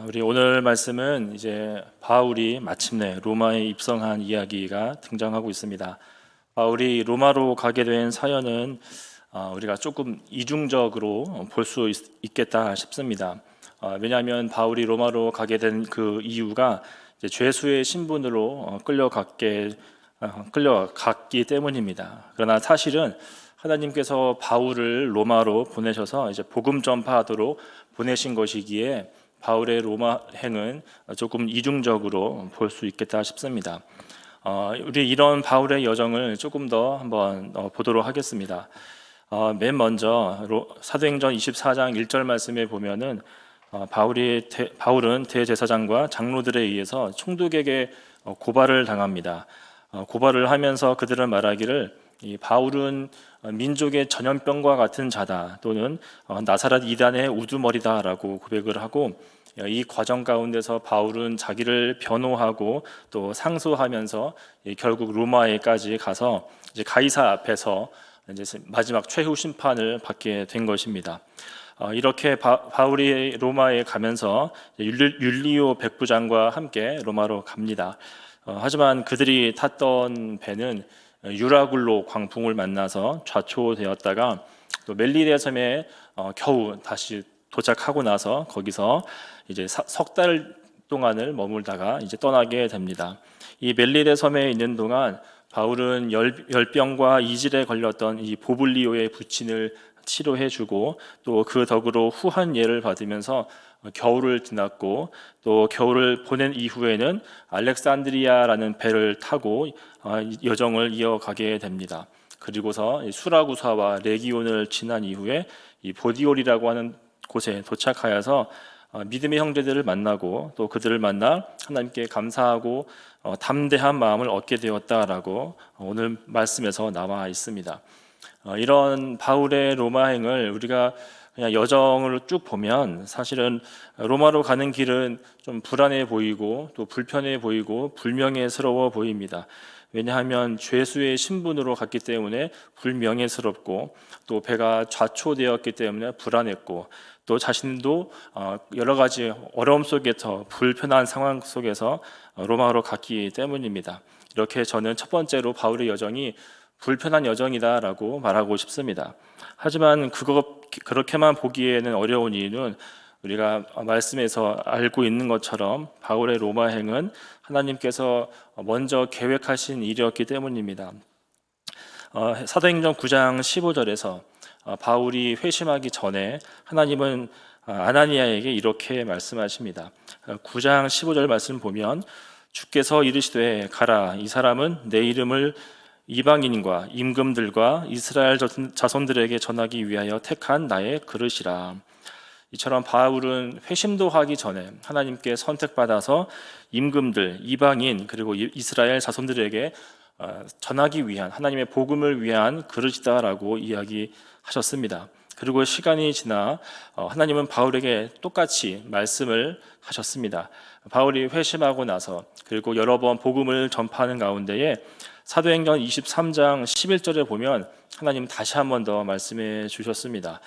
우리 오늘 말씀은 이제 바울이 마침내 로마에 입성한 이야기가 등장하고 있습니다. 바울이 로마로 가게 된 사연은 우리가 조금 이중적으로 볼 수 있겠다 싶습니다. 왜냐하면 바울이 로마로 가게 된 그 이유가 이제 죄수의 신분으로 끌려갔기 때문입니다. 그러나 사실은 하나님께서 바울을 로마로 보내셔서 이제 복음 전파하도록 보내신 것이기에 바울의 로마행은 조금 이중적으로 볼 수 있겠다 싶습니다. 우리 이런 바울의 여정을 조금 더 한번 보도록 하겠습니다. 맨 먼저 사도행전 24장 1절 말씀에 보면은 바울은 대제사장과 장로들에 의해서 총독에게 고발을 당합니다. 고발을 하면서 그들은 말하기를 이 바울은 민족의 전염병과 같은 자다, 또는 나사렛 이단의 우두머리다라고 고백을 하고, 이 과정 가운데서 바울은 자기를 변호하고 또 상소하면서 결국 로마에까지 가서 이제 가이사 앞에서 이제 마지막 최후 심판을 받게 된 것입니다. 이렇게 바울이 로마에 가면서 율리오 백부장과 함께 로마로 갑니다. 하지만 그들이 탔던 배는 유라굴로 광풍을 만나서 좌초되었다가 또 멜리데 섬에 겨우 다시 도착하고 나서 거기서 이제 석 달 동안을 머물다가 이제 떠나게 됩니다. 이 멜리데 섬에 있는 동안 바울은 열병과 이질에 걸렸던 이 보블리오의 부친을 치료해주고 또 그 덕으로 후한 예를 받으면서 겨울을 지났고, 또 겨울을 보낸 이후에는 알렉산드리아라는 배를 타고 여정을 이어가게 됩니다. 그리고서 수라구사와 레기온을 지난 이후에 이 보디올이라고 하는 곳에 도착하여서 믿음의 형제들을 만나고 또 그들을 만나 하나님께 감사하고 담대한 마음을 얻게 되었다라고 오늘 말씀에서 나와 있습니다. 이런 바울의 로마행을 우리가 그냥 여정을 쭉 보면 사실은 로마로 가는 길은 좀 불안해 보이고 또 불편해 보이고 불명예스러워 보입니다. 왜냐하면 죄수의 신분으로 갔기 때문에 불명예스럽고, 또 배가 좌초되었기 때문에 불안했고, 또 자신도 여러 가지 어려움 속에서 불편한 상황 속에서 로마로 갔기 때문입니다. 이렇게 저는 첫 번째로 바울의 여정이 불편한 여정이다라고 말하고 싶습니다. 하지만 그렇게만 보기에는 어려운 이유는 우리가 말씀에서 알고 있는 것처럼 바울의 로마행은 하나님께서 먼저 계획하신 일이었기 때문입니다. 사도행전 9장 15절에서 바울이 회심하기 전에 하나님은 아나니아에게 이렇게 말씀하십니다. 9장 15절 말씀 보면 주께서 이르시되 가라, 이 사람은 내 이름을 이방인과 임금들과 이스라엘 자손들에게 전하기 위하여 택한 나의 그릇이라. 이처럼 바울은 회심도 하기 전에 하나님께 선택받아서 임금들, 이방인 그리고 이스라엘 자손들에게 전하기 위한, 하나님의 복음을 위한 그릇이다라고 이야기하셨습니다. 그리고 시간이 지나 하나님은 바울에게 똑같이 말씀을 하셨습니다. 바울이 회심하고 나서 그리고 여러 번 복음을 전파하는 가운데에 사도행전 23장 11절에 보면 하나님 다시 한 번 더 말씀해 주셨습니다.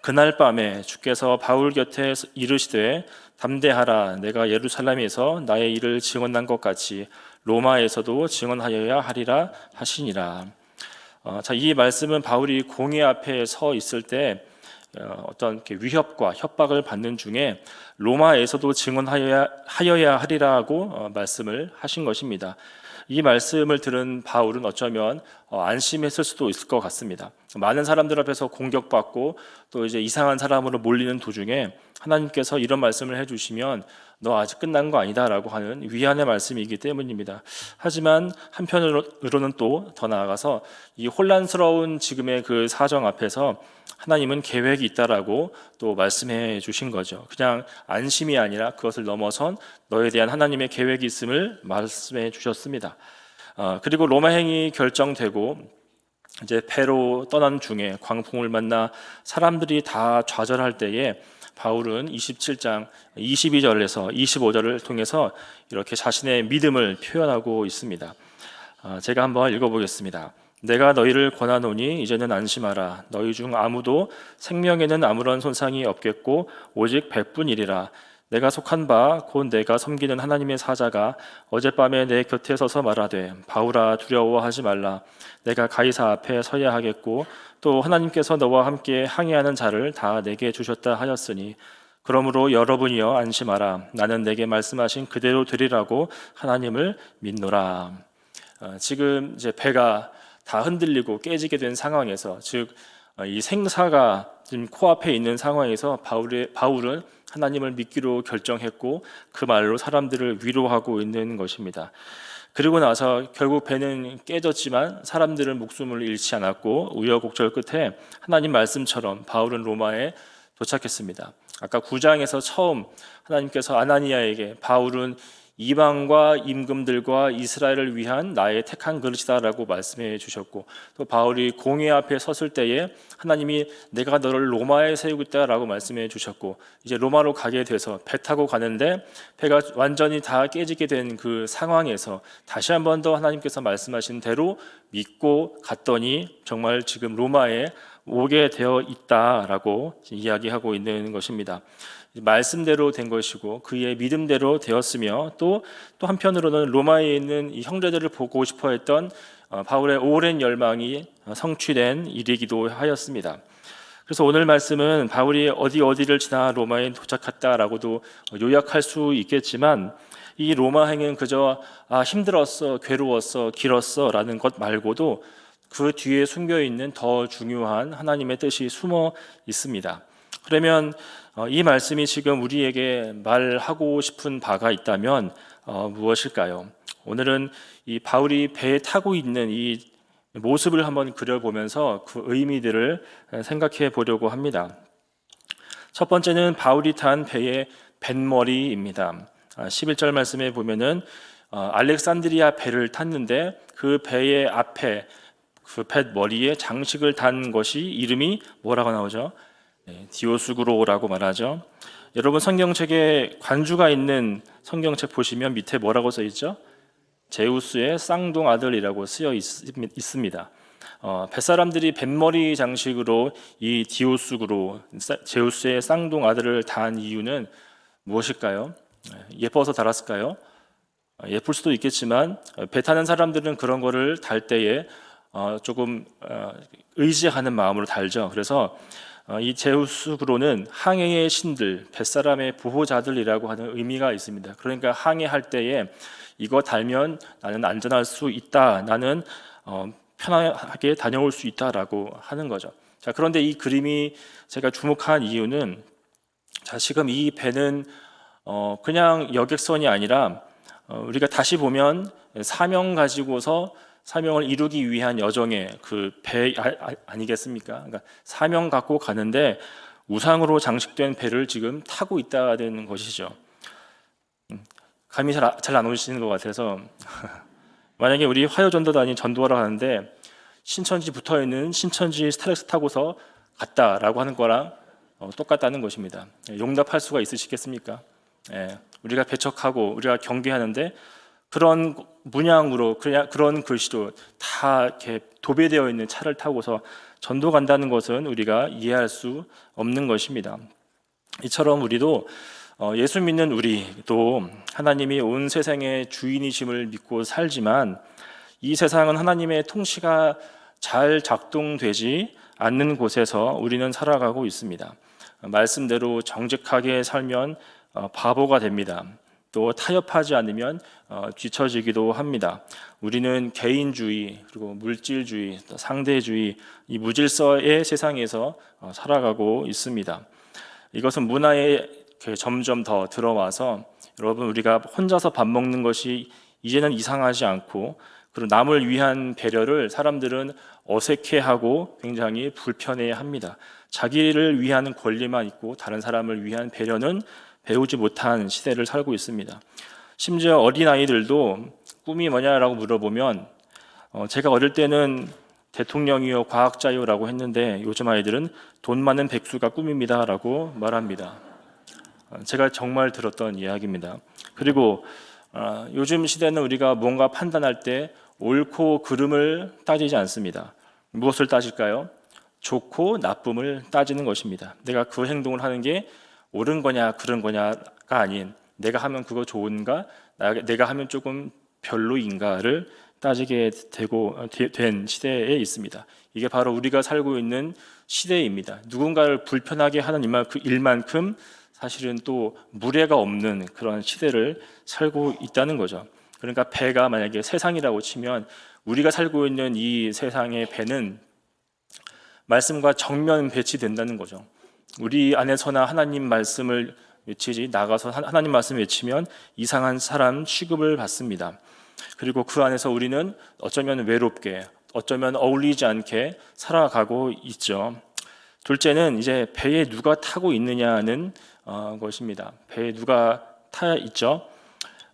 그날 밤에 주께서 바울 곁에 이르시되 담대하라, 내가 예루살렘에서 나의 일을 증언한 것 같이 로마에서도 증언하여야 하리라 하시니라. 이 말씀은 바울이 공회 앞에 서 있을 때 어떤 위협과 협박을 받는 중에 로마에서도 증언하여야 하리라고 말씀을 하신 것입니다. 이 말씀을 들은 바울은 어쩌면 안심했을 수도 있을 것 같습니다. 많은 사람들 앞에서 공격받고 또 이제 이상한 사람으로 몰리는 도중에 하나님께서 이런 말씀을 해주시면 너 아직 끝난 거 아니다라고 하는 위안의 말씀이기 때문입니다. 하지만 한편으로는 또 더 나아가서 이 혼란스러운 지금의 그 사정 앞에서 하나님은 계획이 있다라고 또 말씀해 주신 거죠. 그냥 안심이 아니라 그것을 넘어선 너에 대한 하나님의 계획이 있음을 말씀해 주셨습니다. 그리고 로마행이 결정되고 이제 배로 떠난 중에 광풍을 만나 사람들이 다 좌절할 때에 바울은 27장 22절에서 25절을 통해서 이렇게 자신의 믿음을 표현하고 있습니다. 제가 한번 읽어보겠습니다. 내가 너희를 권하노니 이제는 안심하라. 너희 중 아무도 생명에는 아무런 손상이 없겠고 오직 100분이리라. 내가 속한 바 곧 내가 섬기는 하나님의 사자가 어젯밤에 내 곁에 서서 말하되 바울아 두려워하지 말라. 내가 가이사 앞에 서야 하겠고 또 하나님께서 너와 함께 항해하는 자를 다 내게 주셨다 하였으니 그러므로 여러분이여 안심하라. 나는 내게 말씀하신 그대로 되리라고 하나님을 믿노라. 지금 이제 배가 다 흔들리고 깨지게 된 상황에서, 즉 이 생사가 지금 코앞에 있는 상황에서 바울은 하나님을 믿기로 결정했고 그 말로 사람들을 위로하고 있는 것입니다. 그리고 나서 결국 배는 깨졌지만 사람들은 목숨을 잃지 않았고 우여곡절 끝에 하나님 말씀처럼 바울은 로마에 도착했습니다. 아까 9장에서 처음 하나님께서 아나니아에게 바울은 이방과 임금들과 이스라엘을 위한 나의 택한 그릇이다라고 말씀해 주셨고, 또 바울이 공회 앞에 섰을 때에 하나님이 내가 너를 로마에 세우겠다라고 말씀해 주셨고, 이제 로마로 가게 돼서 배 타고 가는데 배가 완전히 다 깨지게 된 그 상황에서 다시 한 번 더 하나님께서 말씀하신 대로 믿고 갔더니 정말 지금 로마에 오게 되어 있다라고 이야기하고 있는 것입니다. 말씀대로 된 것이고 그의 믿음대로 되었으며 또 한편으로는 로마에 있는 이 형제들을 보고 싶어 했던 바울의 오랜 열망이 성취된 일이기도 하였습니다. 그래서 오늘 말씀은 바울이 어디를 지나 로마에 도착했다라고도 요약할 수 있겠지만, 이 로마행은 그저 힘들었어, 괴로웠어, 길었어 라는 것 말고도 그 뒤에 숨겨 있는 더 중요한 하나님의 뜻이 숨어 있습니다. 그러면 이 말씀이 지금 우리에게 말하고 싶은 바가 있다면 무엇일까요? 오늘은 이 바울이 배에 타고 있는 이 모습을 한번 그려보면서 그 의미들을 생각해 보려고 합니다. 첫 번째는 바울이 탄 배의 뱃머리입니다. 11절 말씀에 보면은 알렉산드리아 배를 탔는데 그 배의 앞에 그 뱃머리에 장식을 단 것이 이름이 뭐라고 나오죠? 디오스구로라고 말하죠. 여러분 성경책에 관주가 있는 성경책 보시면 밑에 뭐라고 써 있죠? 제우스의 쌍둥 아들이라고 쓰여 있습니다. 뱃사람들이 뱃머리 장식으로 이 디오스구로, 제우스의 쌍둥 아들을 단 이유는 무엇일까요? 예뻐서 달았을까요? 예쁠 수도 있겠지만 배 타는 사람들은 그런 거를 달 때에 조금 의지하는 마음으로 달죠. 그래서 이 제우스구로는 항해의 신들, 뱃사람의 보호자들이라고 하는 의미가 있습니다. 그러니까 항해할 때에 이거 달면 나는 안전할 수 있다, 나는 편하게 다녀올 수 있다라고 하는 거죠. 자, 그런데 이 그림이 제가 주목한 이유는, 자, 지금 이 배는 그냥 여객선이 아니라 우리가 다시 보면 사명 가지고서 사명을 이루기 위한 여정의 그 배 아니겠습니까? 그러니까 사명 갖고 가는데 우상으로 장식된 배를 지금 타고 있다는 것이죠. 감이 잘 안 오시는 것 같아서 만약에 우리 화요전도단이 전도하러 가는데 신천지 붙어 있는 신천지 스타렉스 타고서 갔다라고 하는 거랑 똑같다는 것입니다. 용납할 수가 있으시겠습니까? 우리가 배척하고 우리가 경계하는데 그런 문양으로 그런 글씨로 다 이렇게 도배되어 있는 차를 타고서 전도 간다는 것은 우리가 이해할 수 없는 것입니다. 이처럼 우리도 예수 믿는 우리도 하나님이 온 세상의 주인이심을 믿고 살지만 이 세상은 하나님의 통치가 잘 작동되지 않는 곳에서 우리는 살아가고 있습니다. 말씀대로 정직하게 살면 바보가 됩니다. 또 타협하지 않으면 뒤처지기도 합니다. 우리는 개인주의, 그리고 물질주의, 또 상대주의, 이 무질서의 세상에서 살아가고 있습니다. 이것은 문화에 점점 더 들어와서 여러분, 우리가 혼자서 밥 먹는 것이 이제는 이상하지 않고, 그리고 남을 위한 배려를 사람들은 어색해하고 굉장히 불편해합니다. 자기를 위한 권리만 있고 다른 사람을 위한 배려는 배우지 못한 시대를 살고 있습니다. 심지어 어린아이들도 꿈이 뭐냐라고 물어보면 제가 어릴 때는 대통령이요 과학자요 라고 했는데 요즘 아이들은 돈 많은 백수가 꿈입니다 라고 말합니다. 제가 정말 들었던 이야기입니다. 그리고 요즘 시대는 우리가 뭔가 판단할 때 옳고 그름을 따지지 않습니다. 무엇을 따질까요? 좋고 나쁨을 따지는 것입니다. 내가 그 행동을 하는 게 옳은 거냐 그른 거냐가 아닌 내가 하면 그거 좋은가 내가 하면 조금 별로인가를 따지게 된 시대에 있습니다. 이게 바로 우리가 살고 있는 시대입니다. 누군가를 불편하게 하는 일만큼 사실은 또 무례가 없는 그런 시대를 살고 있다는 거죠. 그러니까 배가 만약에 세상이라고 치면 우리가 살고 있는 이 세상의 배는 말씀과 정면 배치된다는 거죠. 우리 안에서나 하나님 말씀을 외치지 나가서 하나님 말씀 외치면 이상한 사람 취급을 받습니다. 그리고 그 안에서 우리는 어쩌면 외롭게 어쩌면 어울리지 않게 살아가고 있죠. 둘째는 이제 배에 누가 타고 있느냐는 것입니다. 배에 누가 타 있죠?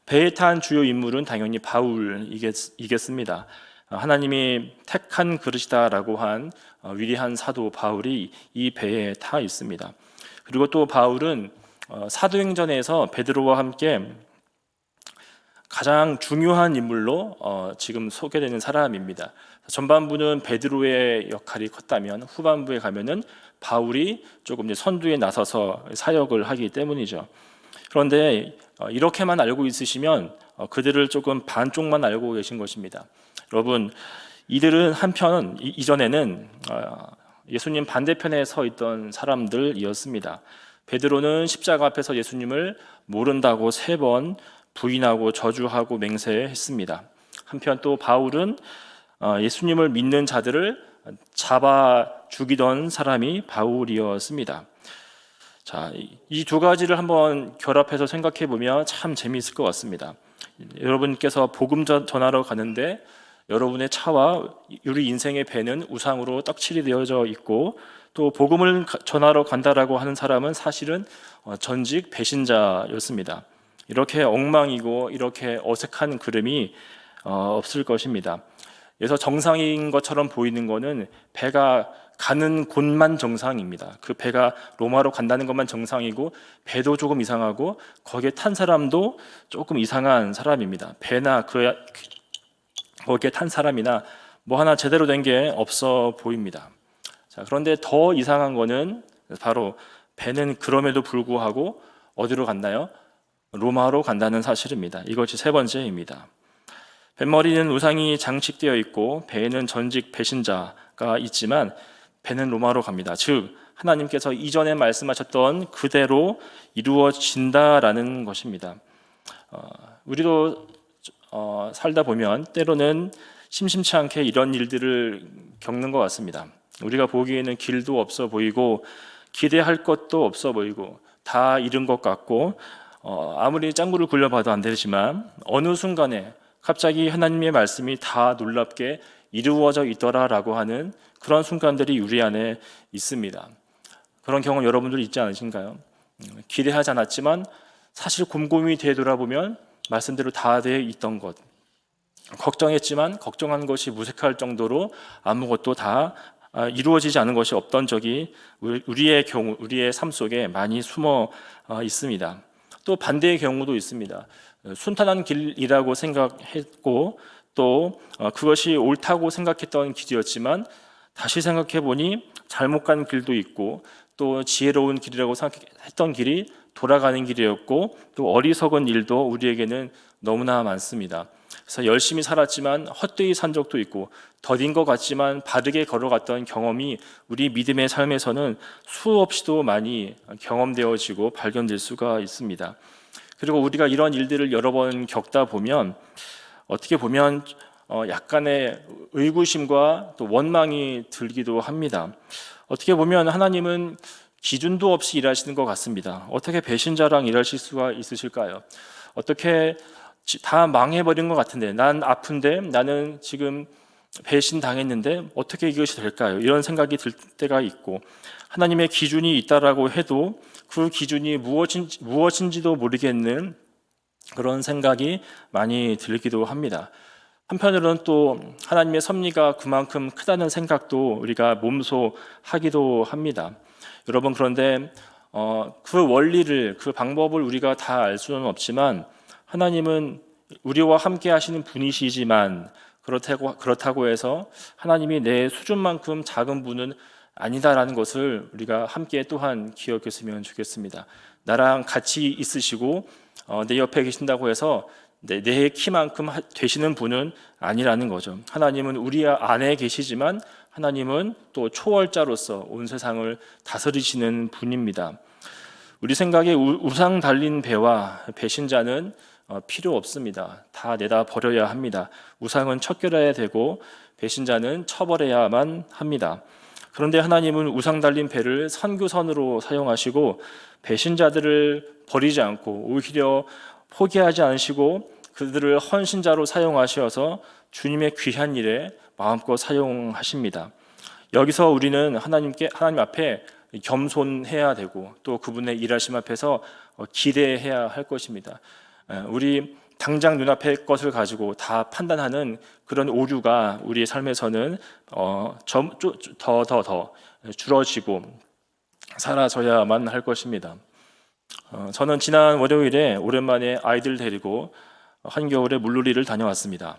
배에 탄 주요 인물은 당연히 바울이겠습니다. 하나님이 택한 그릇이다라고 한 위대한 사도 바울이 이 배에 타 있습니다. 그리고 또 바울은 사도행전에서 베드로와 함께 가장 중요한 인물로 지금 소개되는 사람입니다. 전반부는 베드로의 역할이 컸다면 후반부에 가면은 바울이 조금 이제 선두에 나서서 사역을 하기 때문이죠. 그런데 이렇게만 알고 있으시면 그들을 조금 반쪽만 알고 계신 것입니다. 여러분, 이들은 한편 이전에는 예수님 반대편에 서 있던 사람들이었습니다. 베드로는 십자가 앞에서 예수님을 모른다고 3번 부인하고 저주하고 맹세했습니다. 한편 또 바울은 예수님을 믿는 자들을 잡아 죽이던 사람이 바울이었습니다. 자, 이 두 가지를 한번 결합해서 생각해 보면 참 재미있을 것 같습니다. 여러분께서 복음 전하러 가는데 여러분의 차와 우리 인생의 배는 우상으로 떡칠이 되어져 있고 또 복음을 전하러 간다라고 하는 사람은 사실은 전직 배신자였습니다. 이렇게 엉망이고 이렇게 어색한 그림이 없을 것입니다. 그래서 정상인 것처럼 보이는 것은 배가 가는 곳만 정상입니다. 그 배가 로마로 간다는 것만 정상이고 배도 조금 이상하고 거기에 탄 사람도 조금 이상한 사람입니다. 배나 거기에 탄 사람이나 뭐 하나 제대로 된 게 없어 보입니다. 자, 그런데 더 이상한 거는 바로 배는 그럼에도 불구하고 어디로 갔나요? 로마로 간다는 사실입니다. 이것이 3번째입니다. 뱃머리는 우상이 장식되어 있고 배에는 전직 배신자가 있지만 배는 로마로 갑니다. 즉 하나님께서 이전에 말씀하셨던 그대로 이루어진다라는 것입니다. 우리도 살다 보면 때로는 심심치 않게 이런 일들을 겪는 것 같습니다. 우리가 보기에는 길도 없어 보이고 기대할 것도 없어 보이고 다 잃은 것 같고 아무리 짱구를 굴려봐도 안 되지만 어느 순간에 갑자기 하나님의 말씀이 다 놀랍게 이루어져 있더라라고 하는 그런 순간들이 우리 안에 있습니다. 그런 경험 여러분들 있지 않으신가요? 기대하지 않았지만 사실 곰곰이 되돌아보면 말씀대로 다 되어 있던 것, 걱정했지만 걱정한 것이 무색할 정도로 아무것도 다 이루어지지 않은 것이 없던 적이 우리의 삶 속에 많이 숨어 있습니다. 또 반대의 경우도 있습니다. 순탄한 길이라고 생각했고 또 그것이 옳다고 생각했던 길이었지만 다시 생각해 보니 잘못 간 길도 있고 또 지혜로운 길이라고 생각했던 길이 돌아가는 길이었고 또 어리석은 일도 우리에게는 너무나 많습니다. 그래서 열심히 살았지만 헛되이 산 적도 있고 더딘 것 같지만 바르게 걸어갔던 경험이 우리 믿음의 삶에서는 수없이도 많이 경험되어지고 발견될 수가 있습니다. 그리고 우리가 이런 일들을 여러 번 겪다 보면 어떻게 보면 약간의 의구심과 또 원망이 들기도 합니다. 어떻게 보면 하나님은 기준도 없이 일하시는 것 같습니다. 어떻게 배신자랑 일하실 수가 있으실까요? 어떻게 다 망해버린 것 같은데 난 아픈데 나는 지금 배신당했는데 어떻게 이것이 될까요? 이런 생각이 들 때가 있고 하나님의 기준이 있다라고 해도 그 기준이 무엇인지도 모르겠는 그런 생각이 많이 들기도 합니다. 한편으로는 또 하나님의 섭리가 그만큼 크다는 생각도 우리가 몸소 하기도 합니다. 여러분 그런데 그 원리를 그 방법을 우리가 다 알 수는 없지만 하나님은 우리와 함께 하시는 분이시지만 그렇다고 해서 하나님이 내 수준만큼 작은 분은 아니다라는 것을 우리가 함께 또한 기억했으면 좋겠습니다. 나랑 같이 있으시고 내 옆에 계신다고 해서 내 키만큼 되시는 분은 아니라는 거죠. 하나님은 우리 안에 계시지만 하나님은 또 초월자로서 온 세상을 다스리시는 분입니다. 우리 생각에 우상 달린 배와 배신자는 필요 없습니다. 다 내다 버려야 합니다. 우상은 척결해야 되고 배신자는 처벌해야만 합니다. 그런데 하나님은 우상 달린 배를 선교선으로 사용하시고 배신자들을 버리지 않고 오히려 포기하지 않으시고 그들을 헌신자로 사용하셔서 주님의 귀한 일에 마음껏 사용하십니다. 여기서 우리는 하나님 앞에 겸손해야 되고 또 그분의 일하심 앞에서 기대해야 할 것입니다. 우리 당장 눈앞의 것을 가지고 다 판단하는 그런 오류가 우리의 삶에서는 더 줄어지고 사라져야만 할 것입니다. 저는 지난 월요일에 오랜만에 아이들 데리고 한겨울에 물놀이를 다녀왔습니다.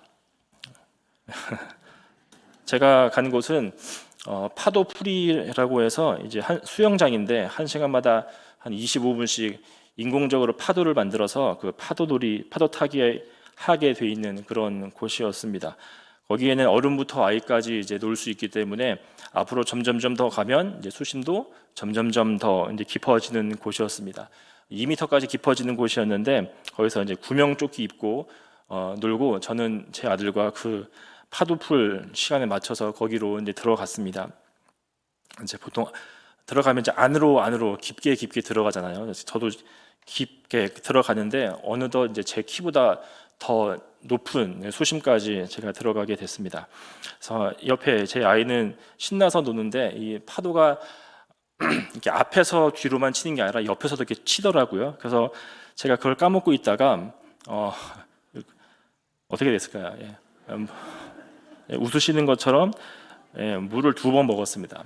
제가 간 곳은 파도풀이라고 해서 이제 수영장인데 한 시간마다 한 25분씩 인공적으로 파도를 만들어서 그 파도 타기에 하게 돼 있는 그런 곳이었습니다. 거기에는 어른부터 아이까지 이제 놀 수 있기 때문에 앞으로 점점점 더 가면 이제 수심도 점점점 더 이제 깊어지는 곳이었습니다. 2m까지 깊어지는 곳이었는데 거기서 이제 구명조끼 입고 놀고 저는 제 아들과 그 파도풀 시간에 맞춰서 거기로 이제 들어갔습니다. 이제 보통 들어가면 이제 안으로 깊게 들어가잖아요. 저도 깊게 들어가는데 어느덧 이제 제 키보다 더 높은 수심까지 제가 들어가게 됐습니다. 그래서 옆에 제 아이는 신나서 노는데 이 파도가 이렇게 앞에서 뒤로만 치는 게 아니라 옆에서도 이렇게 치더라고요. 그래서 제가 그걸 까먹고 있다가 어떻게 됐을까요? 웃으시는 것처럼 물을 2번 먹었습니다.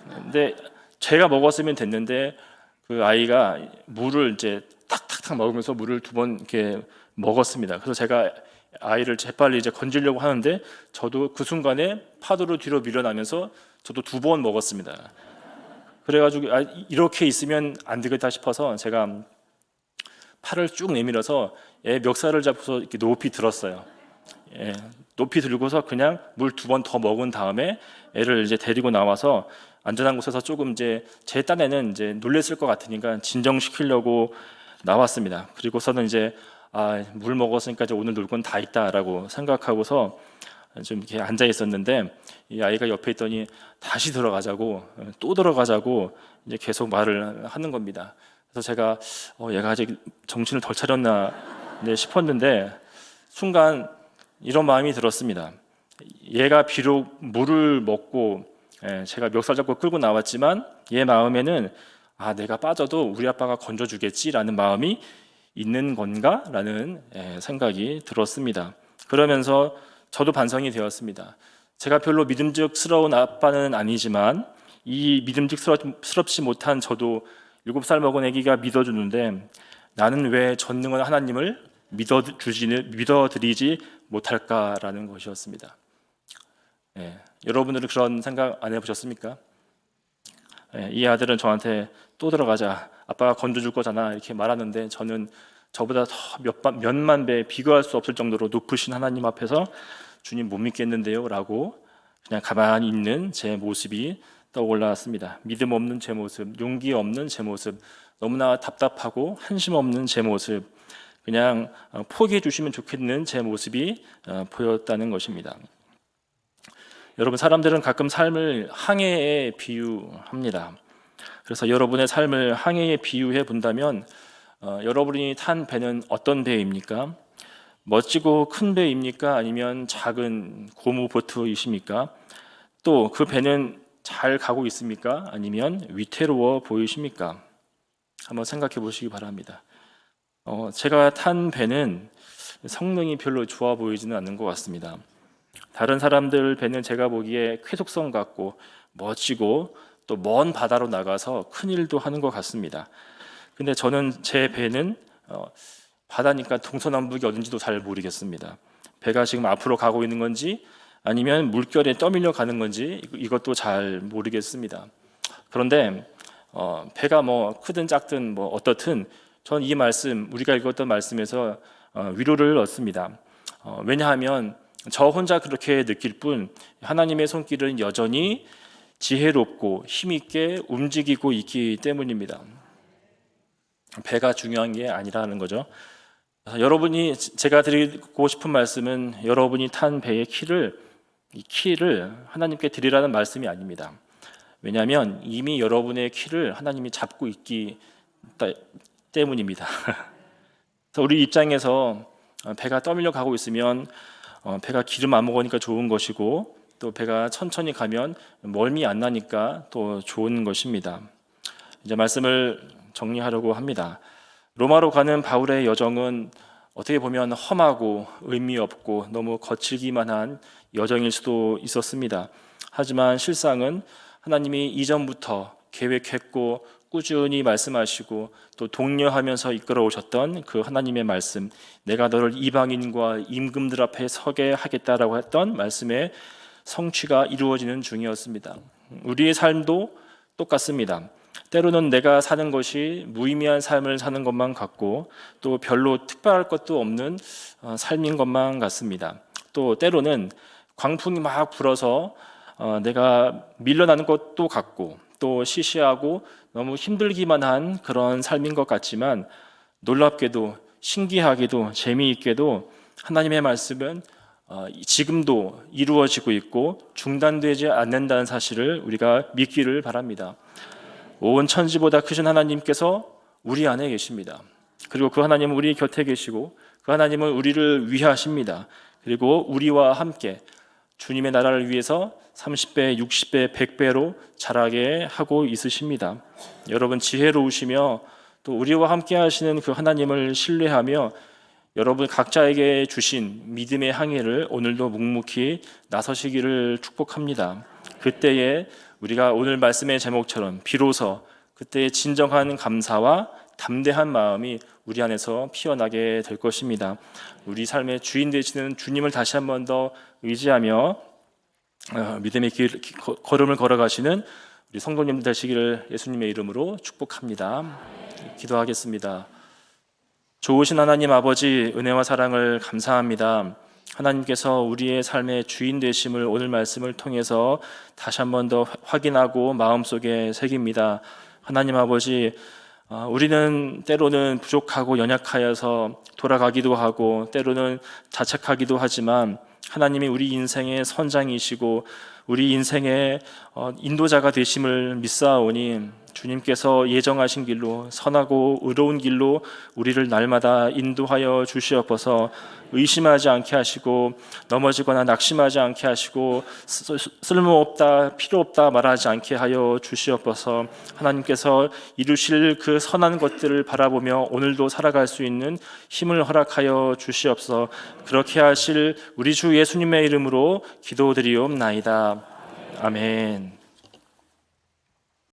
근데 제가 먹었으면 됐는데 그 아이가 물을 이제 탁탁탁 먹으면서 물을 2번 이렇게 먹었습니다. 그래서 제가 아이를 재빨리 이제 건지려고 하는데 저도 그 순간에 파도로 뒤로 밀어나면서 저도 2번 먹었습니다. 그래가지고 이렇게 있으면 안 되겠다 싶어서 제가 팔을 쭉 내밀어서 애 멱살을 잡고서 이렇게 높이 들었어요. 높이 들고서 그냥 물 2번 더 먹은 다음에 애를 이제 데리고 나와서 안전한 곳에서 조금 이제 제 딴에는 이제 놀랬을 것 같으니까 진정시키려고 나왔습니다. 그리고서는 이제 물 먹었으니까 이제 오늘 놀 건 다 있다라고 생각하고서 좀 이렇게 앉아 있었는데 이 아이가 옆에 있더니 다시 들어가자고 또 들어가자고 이제 계속 말을 하는 겁니다. 그래서 제가 얘가 아직 정신을 덜 차렸나 싶었는데 순간 이런 마음이 들었습니다. 얘가 비록 물을 먹고 제가 멱살 잡고 끌고 나왔지만 얘 마음에는 내가 빠져도 우리 아빠가 건져주겠지라는 마음이 있는 건가? 라는 생각이 들었습니다. 그러면서 저도 반성이 되었습니다. 제가 별로 믿음직스러운 아빠는 아니지만 이 믿음직스럽지 못한 저도 7살 먹은 아기가 믿어주는데 나는 왜 전능한 하나님을 믿어드리지 못할까라는 것이었습니다. 여러분들은 그런 생각 안 해보셨습니까? 이 아들은 저한테 또 들어가자, 아빠가 건져줄 거잖아 이렇게 말하는데 저는 저보다 더 몇만 배 비교할 수 없을 정도로 높으신 하나님 앞에서 주님 못 믿겠는데요 라고 그냥 가만히 있는 제 모습이 떠올랐습니다. 믿음 없는 제 모습, 용기 없는 제 모습, 너무나 답답하고 한심 없는 제 모습, 그냥 포기해 주시면 좋겠는 제 모습이 보였다는 것입니다. 여러분, 사람들은 가끔 삶을 항해에 비유합니다. 그래서 여러분의 삶을 항해에 비유해 본다면 여러분이 탄 배는 어떤 배입니까? 멋지고 큰 배입니까? 아니면 작은 고무 보트이십니까? 또 그 배는 잘 가고 있습니까? 아니면 위태로워 보이십니까? 한번 생각해 보시기 바랍니다. 제가 탄 배는 성능이 별로 좋아 보이지는 않는 것 같습니다. 다른 사람들 배는 제가 보기에 쾌속성 같고 멋지고 또 먼 바다로 나가서 큰 일도 하는 것 같습니다. 근데 저는 제 배는 바다니까 동서남북이 어딘지도 잘 모르겠습니다. 배가 지금 앞으로 가고 있는 건지 아니면 물결에 떠밀려 가는 건지 이것도 잘 모르겠습니다. 그런데 배가 뭐 크든 작든 뭐 어떻든 전 이 말씀, 우리가 읽었던 말씀에서 위로를 얻습니다. 왜냐하면 저 혼자 그렇게 느낄 뿐 하나님의 손길은 여전히 지혜롭고 힘있게 움직이고 있기 때문입니다. 배가 중요한 게 아니라는 거죠. 여러분이, 제가 드리고 싶은 말씀은 여러분이 탄 배의 이 키를 하나님께 드리라는 말씀이 아닙니다. 왜냐하면 이미 여러분의 키를 하나님이 잡고 있기 때문입니다. 그래서 우리 입장에서 배가 떠밀려 가고 있으면 배가 기름 안 먹으니까 좋은 것이고, 또 배가 천천히 가면 멀미 안 나니까 또 좋은 것입니다. 이제 말씀을 정리하려고 합니다. 로마로 가는 바울의 여정은 어떻게 보면 험하고 의미 없고 너무 거칠기만 한 여정일 수도 있었습니다. 하지만 실상은 하나님이 이전부터 계획했고 꾸준히 말씀하시고 또 독려하면서 이끌어 오셨던 그 하나님의 말씀, 내가 너를 이방인과 임금들 앞에 서게 하겠다라고 했던 말씀의 성취가 이루어지는 중이었습니다. 우리의 삶도 똑같습니다. 때로는 내가 사는 것이 무의미한 삶을 사는 것만 같고 또 별로 특별할 것도 없는 삶인 것만 같습니다. 또 때로는 광풍이 막 불어서 내가 밀려나는 것도 같고 또 시시하고 너무 힘들기만 한 그런 삶인 것 같지만, 놀랍게도 신기하게도 재미있게도 하나님의 말씀은 지금도 이루어지고 있고 중단되지 않는다는 사실을 우리가 믿기를 바랍니다. 온 천지보다 크신 하나님께서 우리 안에 계십니다. 그리고 그 하나님은 우리 곁에 계시고 그 하나님은 우리를 위하십니다. 그리고 우리와 함께 주님의 나라를 위해서 30배, 60배, 100배로 자라게 하고 있으십니다. 여러분 지혜로우시며 또 우리와 함께 하시는 그 하나님을 신뢰하며 여러분 각자에게 주신 믿음의 항해를 오늘도 묵묵히 나서시기를 축복합니다. 그때에 우리가 오늘 말씀의 제목처럼 비로소 그때의 진정한 감사와 담대한 마음이 우리 안에서 피어나게 될 것입니다. 우리 삶의 주인 되시는 주님을 다시 한 번 더 의지하며 믿음의 걸음을 걸어가시는 우리 성도님들 되시기를 예수님의 이름으로 축복합니다. 기도하겠습니다. 좋으신 하나님 아버지, 은혜와 사랑을 감사합니다. 하나님께서 우리의 삶의 주인 되심을 오늘 말씀을 통해서 다시 한 번 더 확인하고 마음속에 새깁니다. 하나님 아버지, 우리는 때로는 부족하고 연약하여서 돌아가기도 하고 때로는 자책하기도 하지만 하나님이 우리 인생의 선장이시고 우리 인생의 인도자가 되심을 믿사오니 주님께서 예정하신 길로, 선하고 의로운 길로 우리를 날마다 인도하여 주시옵소서. 의심하지 않게 하시고 넘어지거나 낙심하지 않게 하시고 쓸모없다, 필요없다 말하지 않게 하여 주시옵소서. 하나님께서 이루실 그 선한 것들을 바라보며 오늘도 살아갈 수 있는 힘을 허락하여 주시옵소서. 그렇게 하실 우리 주 예수님의 이름으로 기도드리옵나이다. 아멘.